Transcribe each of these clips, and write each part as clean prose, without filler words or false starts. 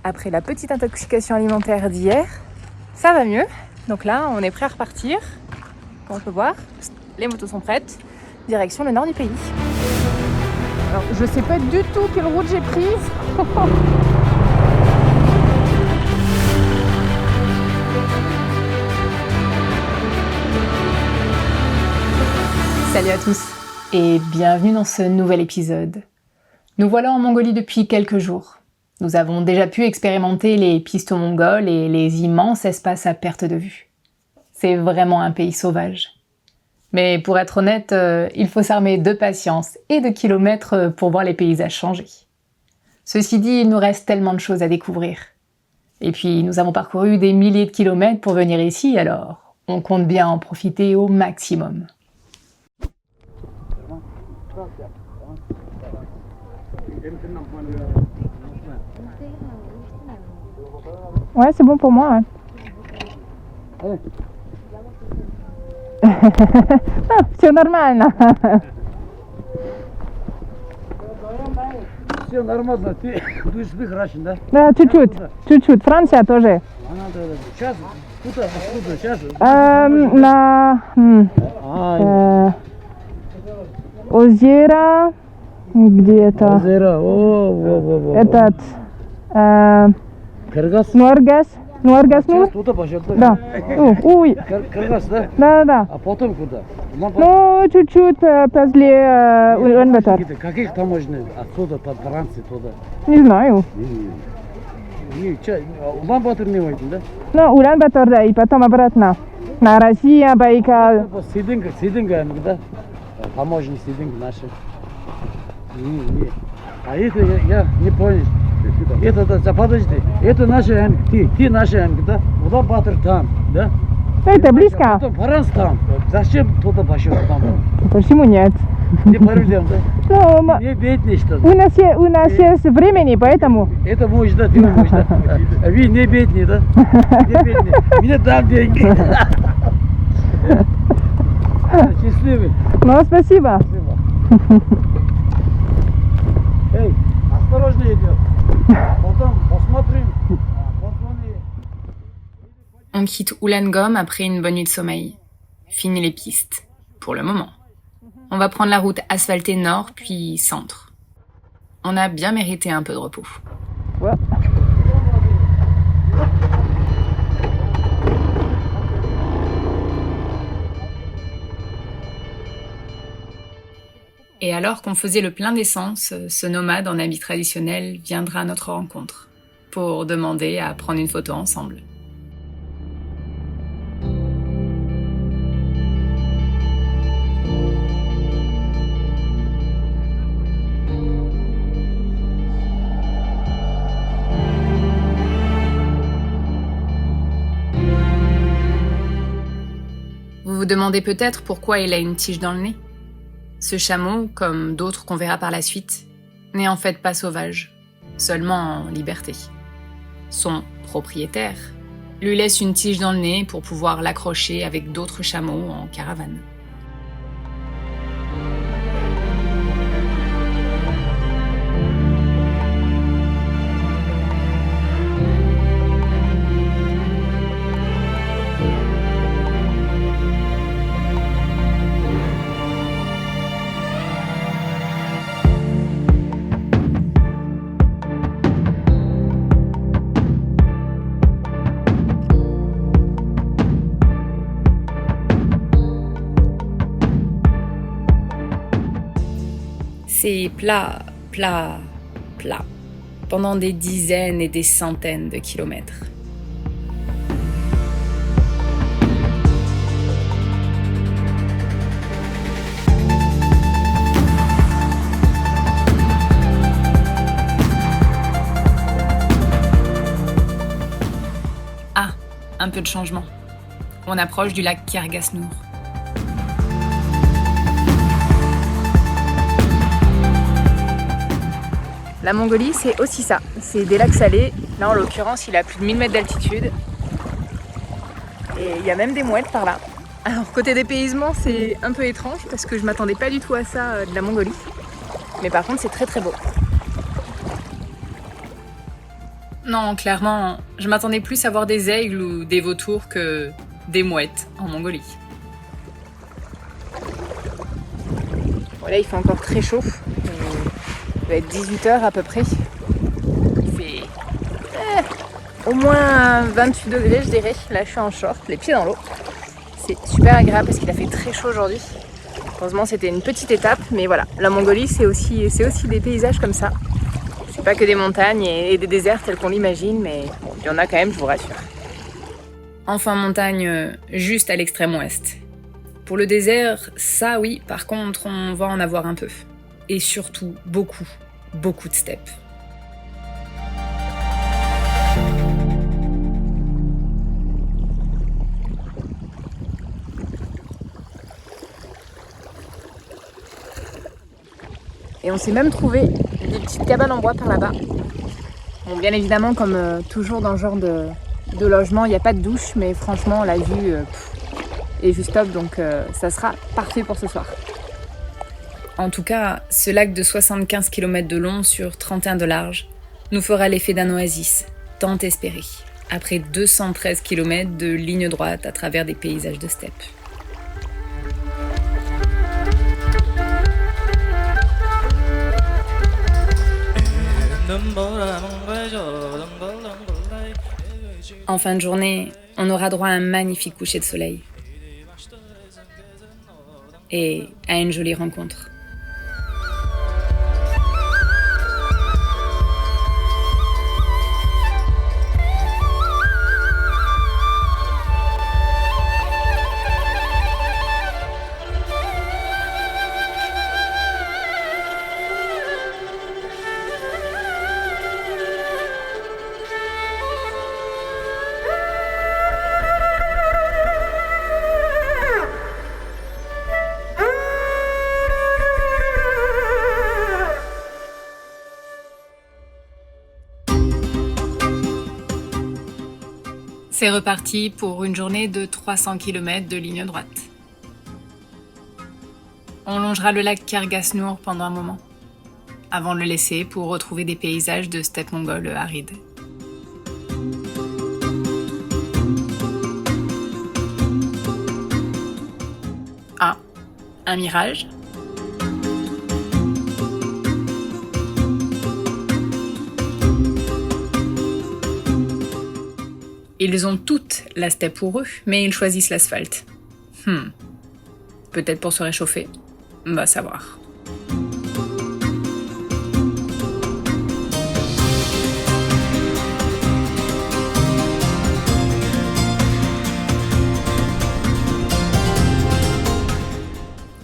après la petite intoxication alimentaire d'hier, ça va mieux. Donc là, on est prêt à repartir. Comme on peut voir, les motos sont prêtes. Direction le nord du pays. Alors, je sais pas du tout quelle route j'ai prise. Salut à tous et bienvenue dans ce nouvel épisode. Nous voilà en Mongolie depuis quelques jours. Nous avons déjà pu expérimenter les pistes mongoles et les immenses espaces à perte de vue. C'est vraiment un pays sauvage. Mais pour être honnête, il faut s'armer de patience et de kilomètres pour voir les paysages changer. Ceci dit, il nous reste tellement de choses à découvrir. Et puis, nous avons parcouru des milliers de kilomètres pour venir ici, alors on compte bien en profiter au maximum. Ouais, c'est bon pour moi. Ouais. Все нормально. Все нормально. Ты будешь Russian, да? Да, чуть-чуть. Франция тоже. Сейчас? Откуда? Сейчас? Озеро где-то. Озеро. Этот. Кыргыз? Нуаргас. Туда пошел. Да. Ой. Кыргыз, да? Да. А потом куда? Ну, чуть-чуть после Улан-Батор. Каких таможенных? Отсюда, под Франции, туда? Не знаю. Улан-Батор не войдем, да? Ну, Улан-Батор, да, и потом обратно. На Россия, Байкал. Сидинга, да? Таможенные Сидинга наши. А это я не понял. Это, подожди, это наши, ты наши, да? Улан-Батор там, да? Это близко. Потом Франция там. Зачем туда пошел там? Почему нет? Не проблем, да? Ну, Не бедный, что ли? у нас есть времени, поэтому. Это мой, да, ты мой, да? Вы не бедный, да? Не бедный. Мне дам деньги. Счастливый. Ну, спасибо. Эй, осторожно идет. Потом посмотрим. On quitte Ulaangom après une bonne nuit de sommeil. Fini les pistes, pour le moment. On va prendre la route asphaltée nord, puis centre. On a bien mérité un peu de repos. Ouais. Et alors qu'on faisait le plein d'essence, ce nomade en habit traditionnel viendra à notre rencontre, pour demander à prendre une photo ensemble. Vous vous demandez peut-être pourquoi il a une tige dans le nez. Ce chameau, comme d'autres qu'on verra par la suite, n'est en fait pas sauvage, seulement en liberté. Son propriétaire lui laisse une tige dans le nez pour pouvoir l'accrocher avec d'autres chameaux en caravane. C'est plat, pendant des dizaines et des centaines de kilomètres. Ah, un peu de changement. On approche du lac Kyrgyzstan. La Mongolie, c'est aussi ça. C'est des lacs salés. Là, en l'occurrence, il a plus de 1000 mètres d'altitude. Et il y a même des mouettes par là. Alors, côté dépaysement, c'est un peu étrange parce que je m'attendais pas du tout à ça de la Mongolie. Mais par contre, c'est très très beau. Non, clairement, je m'attendais plus à voir des aigles ou des vautours que des mouettes en Mongolie. Bon, là, il fait encore très chaud. Il va être 18h à peu près. Il fait au moins 28 degrés, je dirais. Là, je suis en short, les pieds dans l'eau. C'est super agréable parce qu'il a fait très chaud aujourd'hui. Heureusement, c'était une petite étape, mais voilà. La Mongolie, c'est aussi des paysages comme ça. C'est pas que des montagnes et des déserts tels qu'on l'imagine, mais bon, il y en a quand même, je vous rassure. Enfin, montagne juste à l'extrême ouest. Pour le désert, ça oui, par contre, on va en avoir un peu. Et surtout, beaucoup de steppes. Et on s'est même trouvé des petites cabanes en bois par là-bas. Bon, bien évidemment, comme toujours dans ce genre de logement, il n'y a pas de douche, mais franchement, la vue est juste top, donc ça sera parfait pour ce soir. En tout cas, ce lac de 75 km de long sur 31 de large nous fera l'effet d'un oasis, tant espéré, après 213 km de ligne droite à travers des paysages de steppe. En fin de journée, on aura droit à un magnifique coucher de soleil et à une jolie rencontre. C'est reparti pour une journée de 300 km de ligne droite. On longera le lac Kergasnour pendant un moment, avant de le laisser pour retrouver des paysages de steppe mongole aride. Ah, un mirage ? Ils ont toute la steppe pour eux, mais ils choisissent l'asphalte. Peut-être pour se réchauffer ? Va savoir.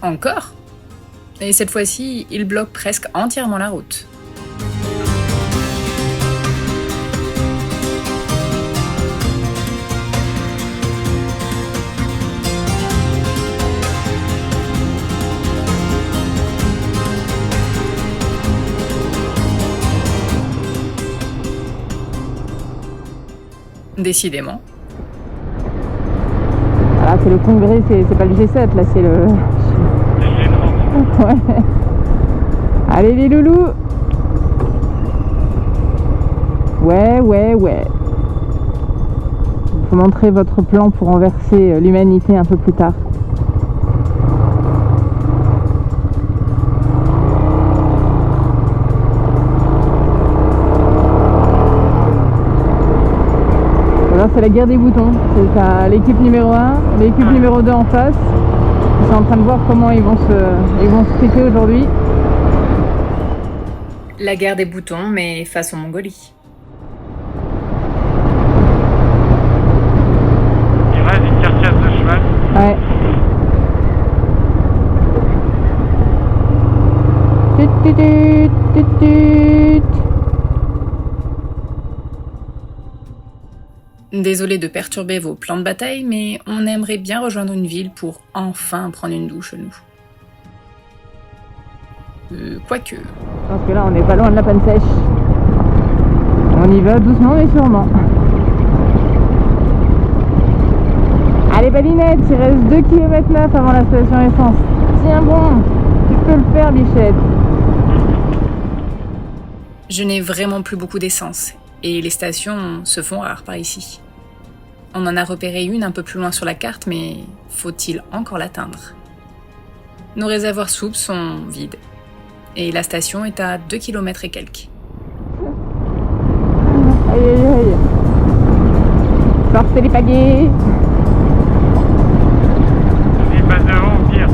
Encore ? Et cette fois-ci, ils bloquent presque entièrement la route. Décidément. Voilà, c'est le congrès, c'est pas le G7, là c'est le... Ouais. Allez les loulous. Ouais. Faut montrer votre plan pour renverser l'humanité un peu plus tard. C'est la guerre des boutons. C'est l'équipe numéro 1, l'équipe numéro 2 en face. Ils sont en train de voir comment ils vont se traiter aujourd'hui. La guerre des boutons, mais façon Mongolie. Il reste une carcasse de cheval. Ouais. Désolé de perturber vos plans de bataille, mais on aimerait bien rejoindre une ville pour enfin prendre une douche, nous. Quoique. Je pense que là, on n'est pas loin de la panne sèche. On y va doucement mais sûrement. Allez, Balinette, il reste 2,9 km avant la station essence. Tiens bon, tu peux le faire, Bichette. Je n'ai vraiment plus beaucoup d'essence. Et les stations se font rares par ici. On en a repéré une un peu plus loin sur la carte, mais faut-il encore l'atteindre? Nos réservoirs soupes sont vides. Et la station est à 2 km et quelques. Aïe aïe aïe. Sortez les pagaies. Les passes devant au pire.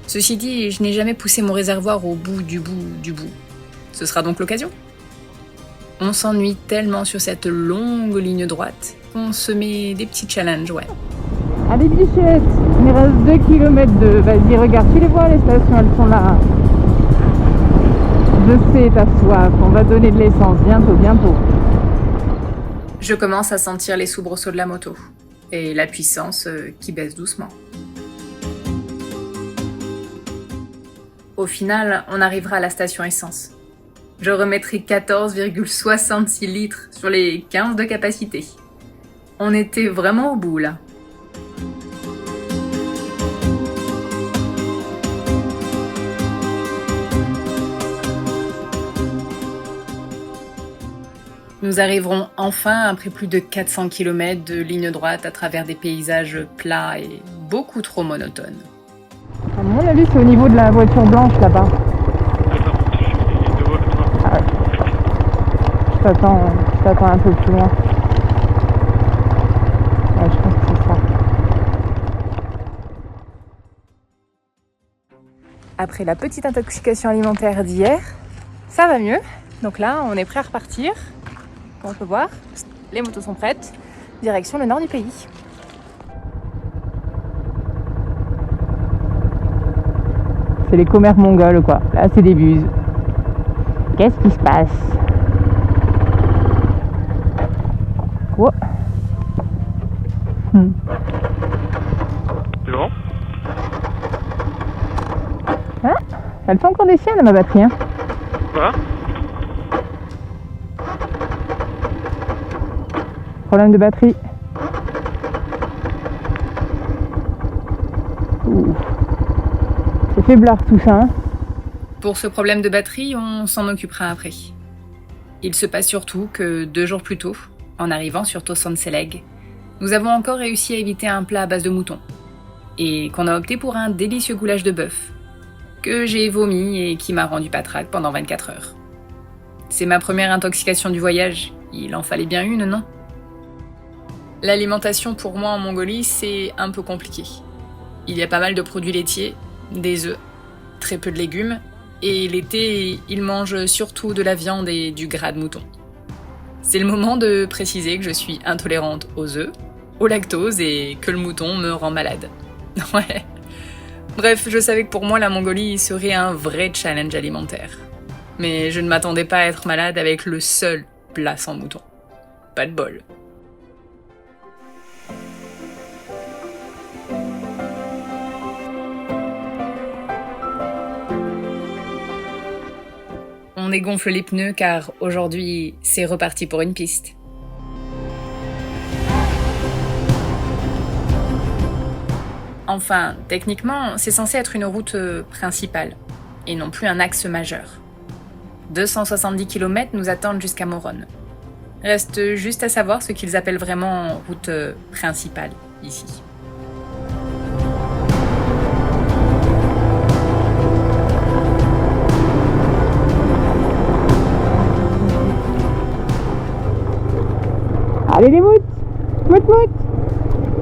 Ceci dit, je n'ai jamais poussé mon réservoir au bout du bout du bout. Ce sera donc l'occasion. On s'ennuie tellement sur cette longue ligne droite qu'on se met des petits challenges, ouais. Allez bichette, il reste 2 km de... Vas-y, regarde, tu les vois, les stations, elles sont là. Je sais, t'as soif, on va donner de l'essence, bientôt. Je commence à sentir les soubresauts de la moto et la puissance qui baisse doucement. Au final, on arrivera à la station essence. Je remettrai 14,66 litres sur les 15 de capacité. On était vraiment au bout là. Nous arriverons enfin après plus de 400 km de ligne droite à travers des paysages plats et beaucoup trop monotones. À mon avis, c'est au niveau de la voiture blanche là-bas. Ah, je t'attends un peu plus loin. Ouais, je pense que c'est ça. Après la petite intoxication alimentaire d'hier, ça va mieux. Donc là, on est prêt à repartir. Comme on peut voir, les motos sont prêtes. Direction le nord du pays. C'est les commères mongols quoi. Là, c'est des buses. Qu'est-ce qui se passe? Oh. C'est bon? Hein? Elle fait encore des siennes à ma batterie. Hein? Quoi? Problème de batterie. Ouh. C'est faiblard tout ça. Hein? Pour ce problème de batterie, on s'en occupera après. Il se passe surtout que 2 jours plus tôt, en arrivant sur Tosanseleg, nous avons encore réussi à éviter un plat à base de mouton, et qu'on a opté pour un délicieux goulash de bœuf, que j'ai vomi et qui m'a rendu patraque pendant 24 heures. C'est ma première intoxication du voyage, il en fallait bien une, non? L'alimentation pour moi en Mongolie, c'est un peu compliqué. Il y a pas mal de produits laitiers, des œufs, très peu de légumes, et l'été, ils mangent surtout de la viande et du gras de mouton. C'est le moment de préciser que je suis intolérante aux œufs, au lactose et que le mouton me rend malade. Ouais. Bref, je savais que pour moi la Mongolie serait un vrai challenge alimentaire. Mais je ne m'attendais pas à être malade avec le seul plat sans mouton. Pas de bol. On dégonfle les pneus car aujourd'hui, c'est reparti pour une piste. Enfin, techniquement, c'est censé être une route principale, et non plus un axe majeur. 270 km nous attendent jusqu'à Moron. Reste juste à savoir ce qu'ils appellent vraiment route principale ici. Allez les moutes! Mout!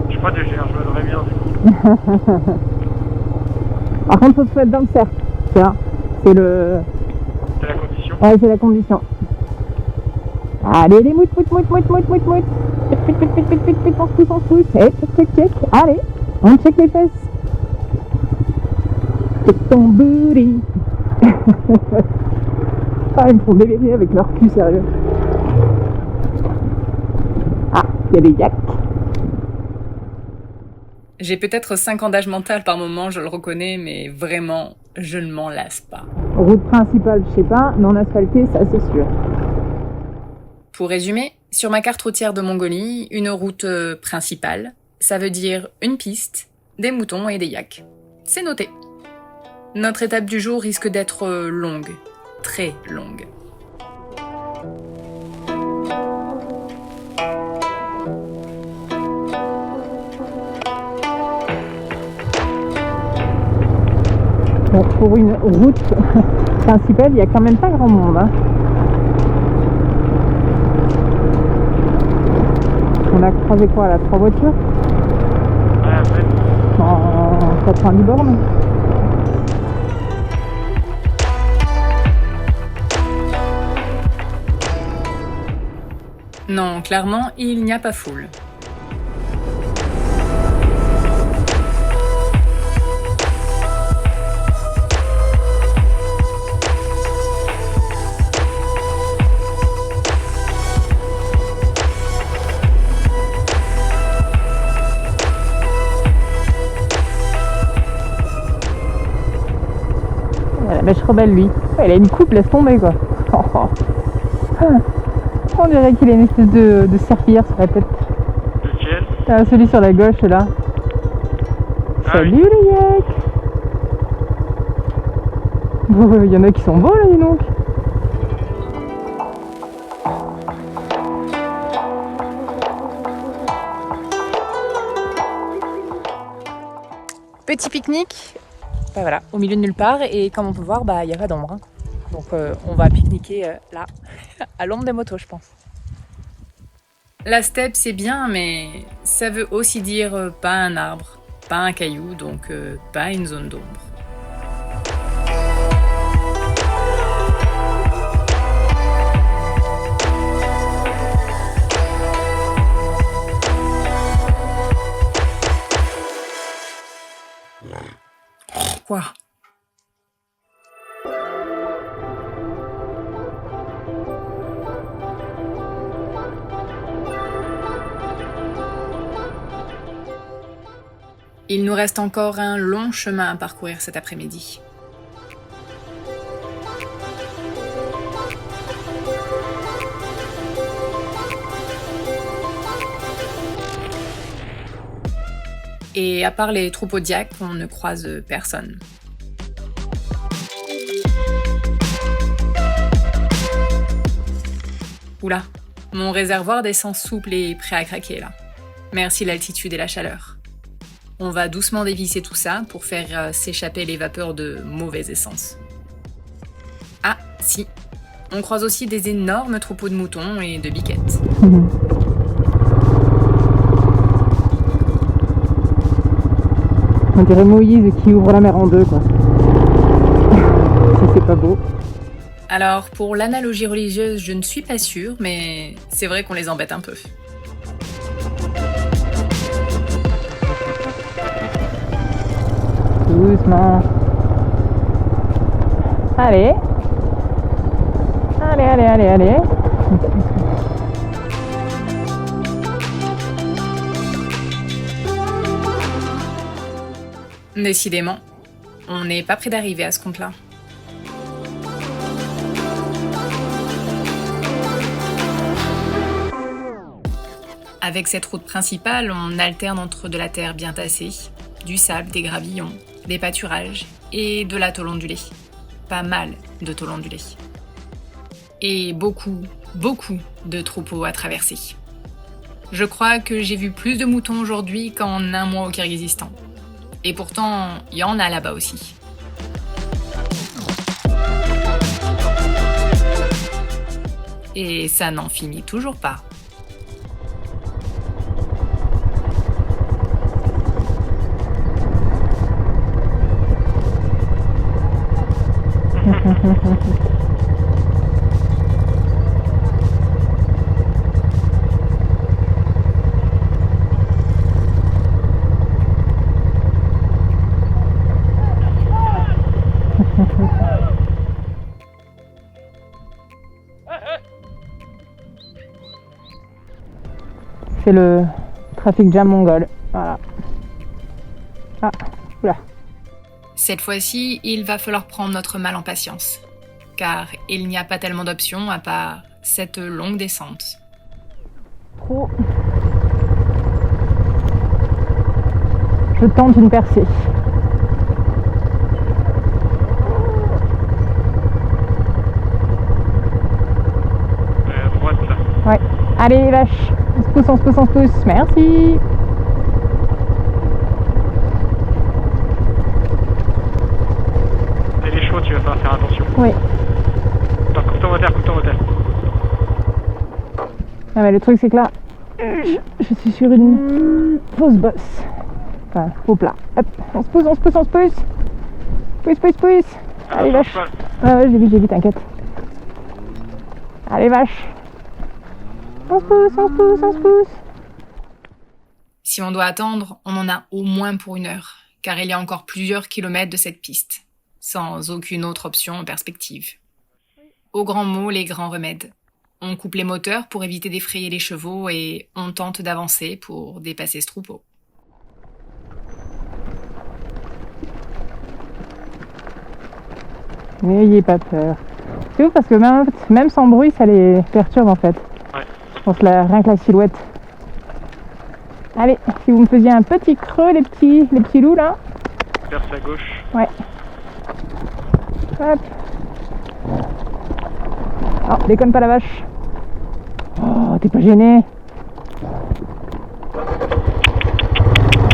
Je crois que je voudrais bien du coup. Par contre, faut se mettre dans le cercle. C'est là. C'est le... C'est la condition. Ouais, c'est la condition. Allez les moutes! Pit, on se pousse. Hey, check. Allez, on check les fesses. Check ton booty. Ah, ils me font délirer avec leur cul, sérieux. Ah, il y a des yaks. J'ai peut-être 5 ans d'âge mental par moment, je le reconnais, mais vraiment, je ne m'en lasse pas. Route principale, je sais pas, non asphaltée, ça c'est sûr. Pour résumer, sur ma carte routière de Mongolie, une route principale, ça veut dire une piste, des moutons et des yaks. C'est noté. Notre étape du jour risque d'être longue, très longue. Bon, pour une route principale, il n'y a quand même pas grand monde. Hein. On a croisé quoi là, 3 voitures en 90 bornes. Non, clairement, il n'y a pas foule. La mèche rebelle, lui. Elle a une coupe, laisse tomber quoi. On dirait qu'il a une espèce de serpillière sur la tête. Lequel? Ah, celui sur la gauche là. Ah Salut oui. les yaks. Il y en a qui sont beaux là, dis donc. Petit pique-nique. Bah voilà, au milieu de nulle part et comme on peut voir, il n'y a pas d'ombre. Hein. Donc on va pique-niquer là, à l'ombre des motos je pense. La steppe, c'est bien, mais ça veut aussi dire pas un arbre, pas un caillou, donc pas une zone d'ombre. Quoi ? Il nous reste encore un long chemin à parcourir cet après-midi. Et à part les troupeaux d'yaks, on ne croise personne. Oula, mon réservoir d'essence souple est prêt à craquer là. Merci l'altitude et la chaleur. On va doucement dévisser tout ça pour faire s'échapper les vapeurs de mauvaise essence. Ah, si. On croise aussi des énormes troupeaux de moutons et de biquettes. On dirait Moïse qui ouvre la mer en deux, quoi. C'est pas beau. Alors, pour l'analogie religieuse, je ne suis pas sûre, mais c'est vrai qu'on les embête un peu. Doucement. Allez. Allez. Décidément, on n'est pas près d'arriver à ce compte-là. Avec cette route principale, on alterne entre de la terre bien tassée, du sable, des gravillons, des pâturages et de la tôle ondulée. Pas mal de tôle ondulée. Et beaucoup de troupeaux à traverser. Je crois que j'ai vu plus de moutons aujourd'hui qu'en un mois au Kirghizistan. Et pourtant, il y en a là-bas aussi. Et ça n'en finit toujours pas. C'est le trafic jam mongol. Voilà. Ah, oula. Cette fois-ci, il va falloir prendre notre mal en patience. Car il n'y a pas tellement d'options à part cette longue descente. Trop. Je tente une percée. Allez les vaches, on se pousse, on se pousse, on se pousse. Merci. Et les chevaux, tu vas falloir faire attention. Oui. Attends, coupe ton moteur, coupe ton moteur. Ah ouais, le truc c'est que là, je suis sur une fausse bosse. Enfin, au plat. Hop, on se pousse, on se pousse, on se pousse. Pousse, pousse, pousse. Allez vache. cheval. Ah ouais, j'ai vu, t'inquiète. Allez vache. On se pousse, on se pousse, on se pousse. Si on doit attendre, on en a au moins pour 1 heure, car il y a encore plusieurs kilomètres de cette piste, sans aucune autre option en perspective. Au grand mot, les grands remèdes. On coupe les moteurs pour éviter d'effrayer les chevaux et on tente d'avancer pour dépasser ce troupeau. N'ayez pas peur. C'est ouf parce que même sans bruit, ça les perturbe en fait. Ouais. Je pense rien que la silhouette. Allez, si vous me faisiez un petit creux, les petits loups là. Verse à gauche. Ouais. Hop. Oh, déconne pas la vache. Oh, t'es pas gêné.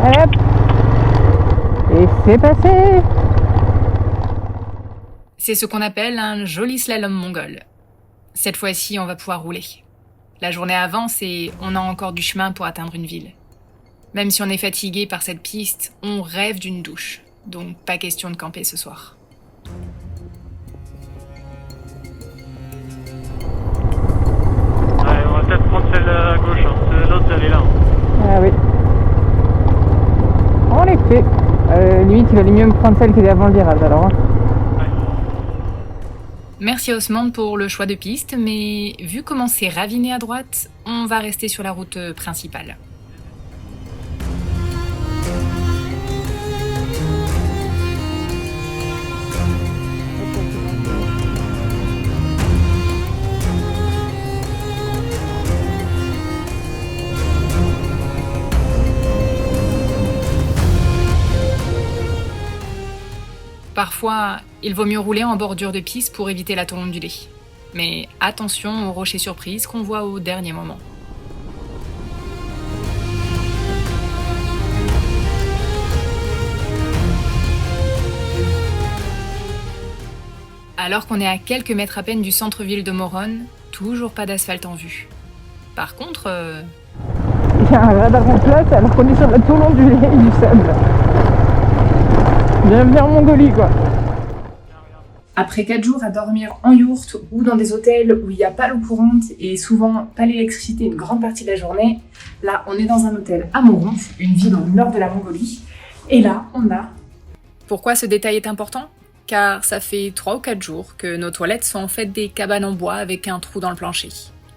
Allez hop. Et c'est passé. C'est ce qu'on appelle un joli slalom mongol. Cette fois-ci, on va pouvoir rouler. La journée avance et on a encore du chemin pour atteindre une ville. Même si on est fatigué par cette piste, on rêve d'une douche. Donc pas question de camper ce soir. Ouais, on va peut-être prendre celle à gauche, hein. L'autre, elle est là. Ah oui. En effet. Limite, il valait mieux me prendre celle qui est avant le virage alors. Hein. Merci Osman pour le choix de piste, mais vu comment c'est raviné à droite, on va rester sur la route principale. Parfois, il vaut mieux rouler en bordure de piste pour éviter la tôle ondulée. Mais attention aux rochers surprises qu'on voit au dernier moment. Alors qu'on est à quelques mètres à peine du centre-ville de Moronne, toujours pas d'asphalte en vue. Par contre, Il y a un radar en place alors qu'on est sur la tôle ondulée du sable. Bienvenue en Mongolie quoi. Après 4 jours à dormir en yourte ou dans des hôtels où il n'y a pas l'eau courante et souvent pas l'électricité une grande partie de la journée, là on est dans un hôtel à Moron, une ville au nord de la Mongolie, et là on a... pourquoi ce détail est important ? Car ça fait 3 ou 4 jours que nos toilettes sont en fait des cabanes en bois avec un trou dans le plancher,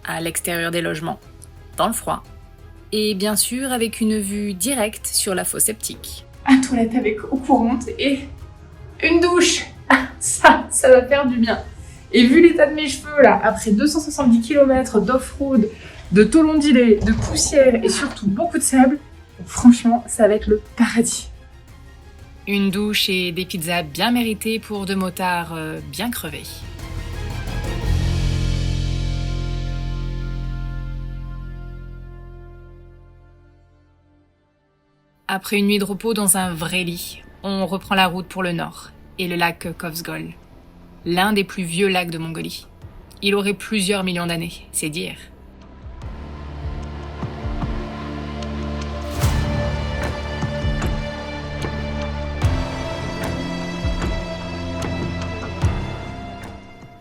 à l'extérieur des logements, dans le froid, et bien sûr avec une vue directe sur la fosse septique. Un toilette avec eau courante et une douche. Ah, ça va faire du bien. Et vu l'état de mes cheveux là, après 270 km d'off-road, de tôle ondulée, de poussière et surtout beaucoup de sable, franchement, ça va être le paradis. Une douche et des pizzas bien méritées pour 2 motards bien crevés. Après une nuit de repos dans un vrai lit, on reprend la route pour le nord et le lac Kovsgol, l'un des plus vieux lacs de Mongolie. Il aurait plusieurs millions d'années, c'est dire.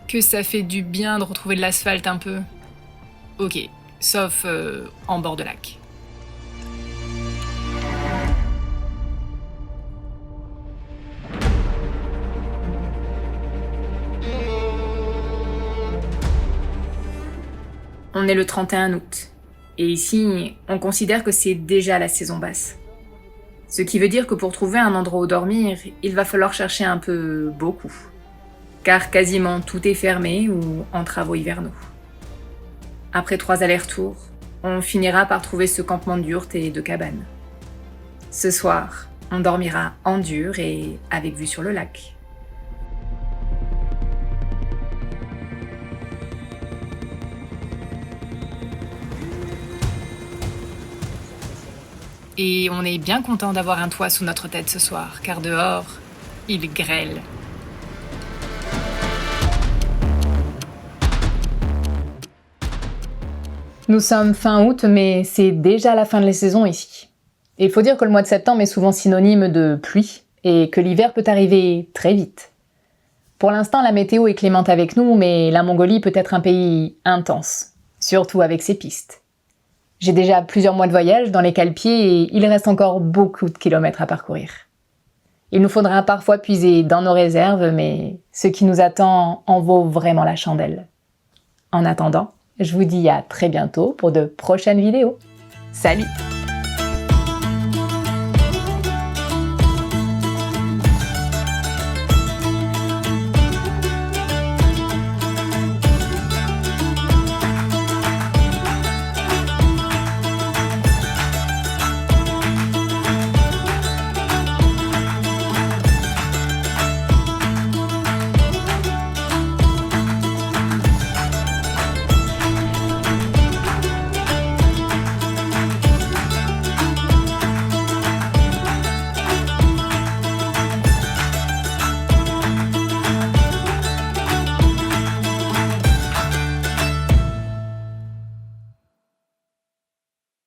Que ça fait du bien de retrouver de l'asphalte un peu. Ok, sauf en bord de lac. On est le 31 août, et ici, on considère que c'est déjà la saison basse. Ce qui veut dire que pour trouver un endroit où dormir, il va falloir chercher un peu beaucoup. Car quasiment tout est fermé ou en travaux hivernaux. Après 3 allers-retours, on finira par trouver ce campement de yurts et de cabanes. Ce soir, on dormira en dur et avec vue sur le lac. Et on est bien content d'avoir un toit sous notre tête ce soir, car dehors, il grêle. Nous sommes fin août, mais c'est déjà la fin de la saison ici. Et il faut dire que le mois de septembre est souvent synonyme de pluie et que l'hiver peut arriver très vite. Pour l'instant, la météo est clémente avec nous, mais la Mongolie peut être un pays intense, surtout avec ses pistes. J'ai déjà plusieurs mois de voyage dans les cale-pieds et il reste encore beaucoup de kilomètres à parcourir. Il nous faudra parfois puiser dans nos réserves, mais ce qui nous attend en vaut vraiment la chandelle. En attendant, je vous dis à très bientôt pour de prochaines vidéos. Salut!